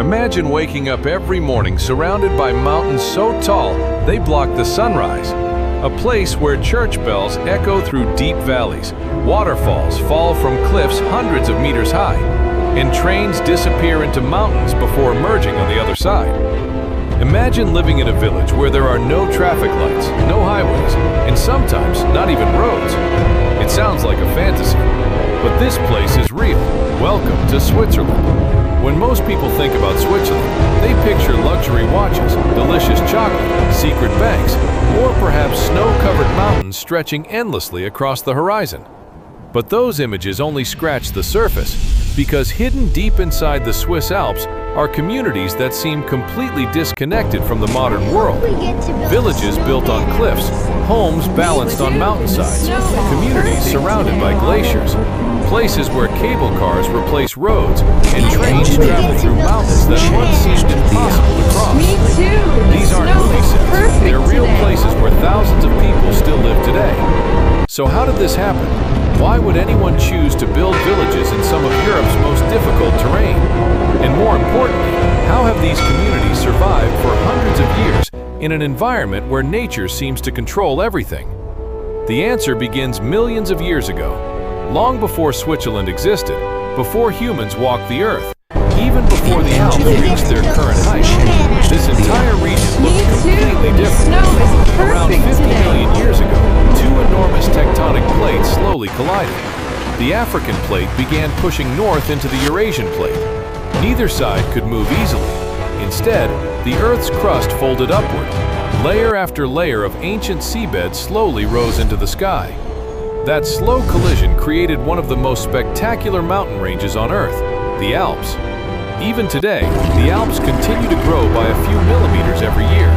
Imagine waking up every morning surrounded by mountains so tall they block the sunrise. A place where church bells echo through deep valleys, waterfalls fall from cliffs hundreds of meters high, and trains disappear into mountains before emerging on the other side. Imagine living in a village where there are no traffic lights, no highways, and sometimes not even roads. It sounds like a fantasy, but this place is real. Welcome to Switzerland. When most people think about Switzerland, they picture luxury watches, delicious chocolate, secret banks, or perhaps snow-covered mountains stretching endlessly across the horizon. But those images only scratch the surface, because hidden deep inside the Swiss Alps are communities that seem completely disconnected from the modern world. Villages built on cliffs, homes balanced on mountainsides, communities surrounded by glaciers, places where cable cars replace roads, and trains travel through mountains that once seemed impossible to cross. These aren't movie sets. They're real places where thousands of people still live today. So how did this happen? Why would anyone choose to build villages in some of Europe's most difficult terrain? And more importantly, how have these communities survived for hundreds of years in an environment where nature seems to control everything? The answer begins millions of years ago, long before Switzerland existed, before humans walked the earth, even before the Alps reached their current height. This entire region looked completely different. Around 50 million years ago, two enormous tectonic plates slowly collided. The African plate began pushing north into the Eurasian plate. Neither side could move easily. Instead, the Earth's crust folded upward. Layer after layer of ancient seabed slowly rose into the sky. That slow collision created one of the most spectacular mountain ranges on Earth, the Alps. Even today, the Alps continue to grow by a few millimeters every year.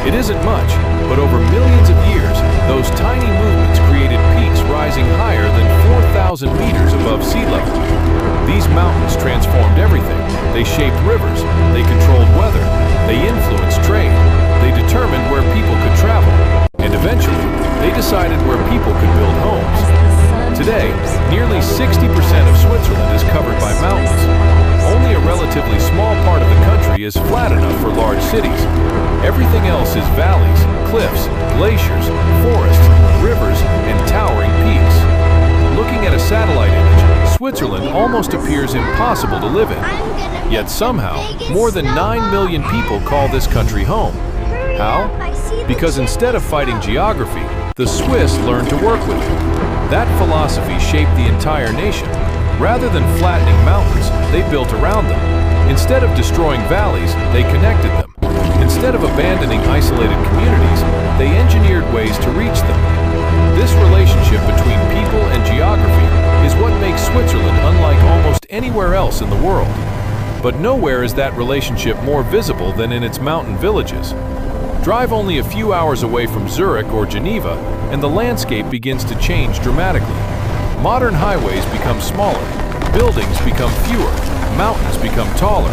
It isn't much, but over millions of years, those tiny movements created peaks rising higher than 4,000 meters above sea level. These mountains transformed everything. They shaped rivers, they controlled weather, they influenced trade, they determined where people could travel, and eventually, they decided where people could build homes. Today, nearly 60% of Switzerland is covered by mountains. Only a relatively small part of the country is flat enough for large cities. Everything else is valleys, cliffs, glaciers, forests, rivers, and towering peaks. Looking at a satellite image, Switzerland almost appears impossible to live in. Yet somehow, more than 9 million people call this country home. How? Because instead of fighting geography, the Swiss learned to work with it. That philosophy shaped the entire nation. Rather than flattening mountains, they built around them. Instead of destroying valleys, they connected them. Instead of abandoning isolated communities, they engineered ways to reach them. This relationship between people and geography is what makes Switzerland unlike almost anywhere else in the world. But nowhere is that relationship more visible than in its mountain villages. Drive only a few hours away from Zurich or Geneva, and the landscape begins to change dramatically. Modern highways become smaller, buildings become fewer, mountains become taller.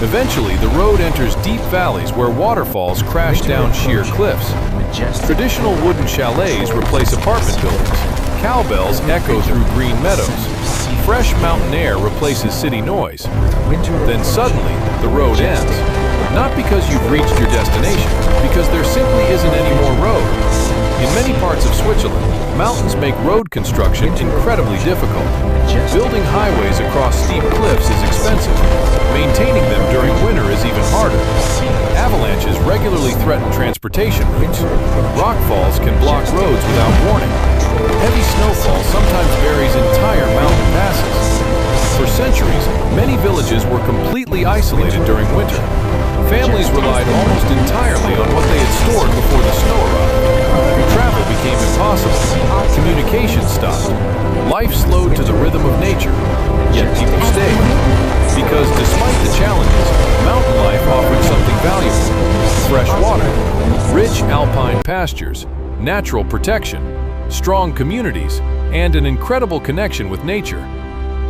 Eventually, the road enters deep valleys where waterfalls crash down sheer cliffs. Traditional wooden chalets replace apartment buildings. Cowbells echo through green meadows. Fresh mountain air replaces city noise. Then suddenly, the road ends. Not because you've reached your destination, because there simply isn't any more road. In many parts of Switzerland, mountains make road construction incredibly difficult. Building highways across steep cliffs is expensive. Maintaining them during winter is even harder. Avalanches regularly threaten transportation routes. Rockfalls can block roads without warning. Heavy snowfall sometimes buries entire mountain passes. For centuries, many villages were completely isolated during winter. Families relied almost entirely on what they had stored before the snow arrived. Travel became impossible. Communication stopped. Life slowed to the rhythm of nature. Yet people stayed. Because despite the challenges, mountain life offered something valuable. Fresh water, rich alpine pastures, natural protection, strong communities, and an incredible connection with nature.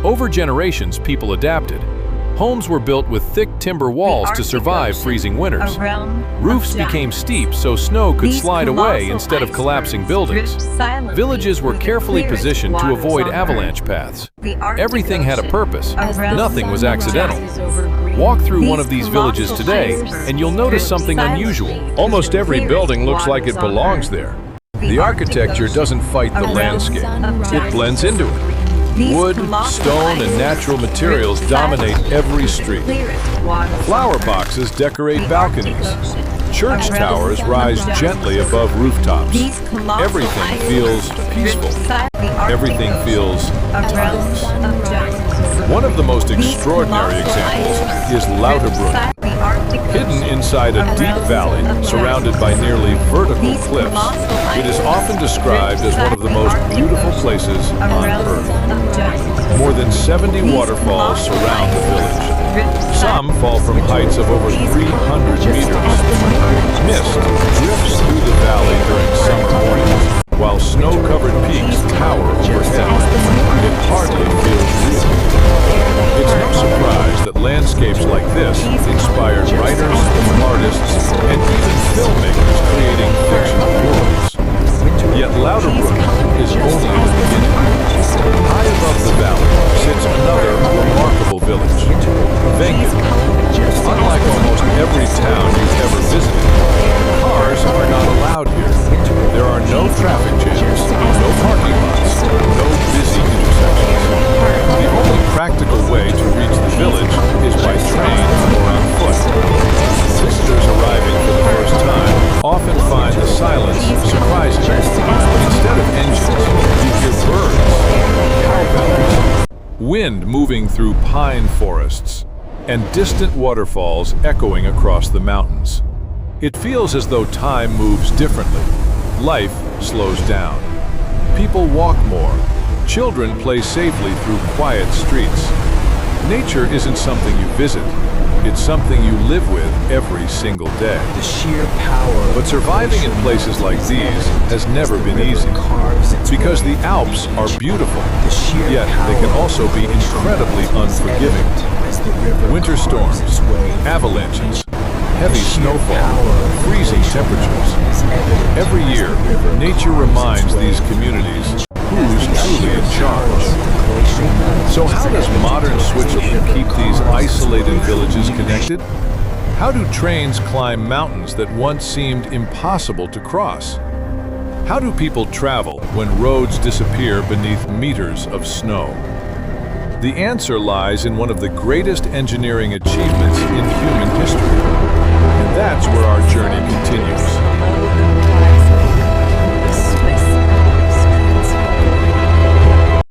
Over generations, people adapted. Homes were built with thick timber walls to survive freezing winters. Roofs became steep so snow could slide away instead of collapsing buildings. Villages were carefully positioned to avoid avalanche paths. Everything had a purpose. Nothing was accidental. Walk through one of these villages today, and you'll notice something unusual. Almost every building looks like it belongs there. The architecture doesn't fight the landscape. It blends into it. Wood, stone, and natural materials dominate every street. Flower boxes decorate balconies. Church towers rise gently above rooftops. Everything feels peaceful. Everything feels timeless. One of the most extraordinary examples is Lauterbrunnen. Hidden inside a deep valley, surrounded by nearly vertical cliffs, it is often described as one of the most beautiful places on Earth. More than 70 waterfalls surround the village. Some fall from heights of over 300 meters. Mist drifts through the valley during summer mornings, while snow-covered peaks tower overhead. It hardly feels real. It's no surprise that landscapes like this inspired writers, artists, and even filmmakers creating fictional worlds. Yet Lauterbrunnen is only the beginning. High above the valley sits another remarkable village, Wengen. Unlike almost every town you've ever visited, cars are not allowed here. There are no traffic jams, no parking lots, no busy intersections. The only practical way to reach the village is by train or on foot. Visitors arriving for the first time often find the silence surprising. Instead of engines, you hear birds, cowbells, wind moving through pine forests, and distant waterfalls echoing across the mountains. It feels as though time moves differently. Life slows down. People walk more. Children play safely through quiet streets. Nature isn't something you visit. It's something you live with every single day. The sheer power. But surviving in places like these has never been easy. Because the Alps are beautiful, yet they can also be incredibly unforgiving. Winter storms, avalanches, heavy snowfall, freezing temperatures. Every year, nature reminds these communities who's truly in charge. So how does modern Switzerland keep these isolated villages connected? How do trains climb mountains that once seemed impossible to cross? How do people travel when roads disappear beneath meters of snow? The answer lies in one of the greatest engineering achievements in human history. And that's where our journey continues.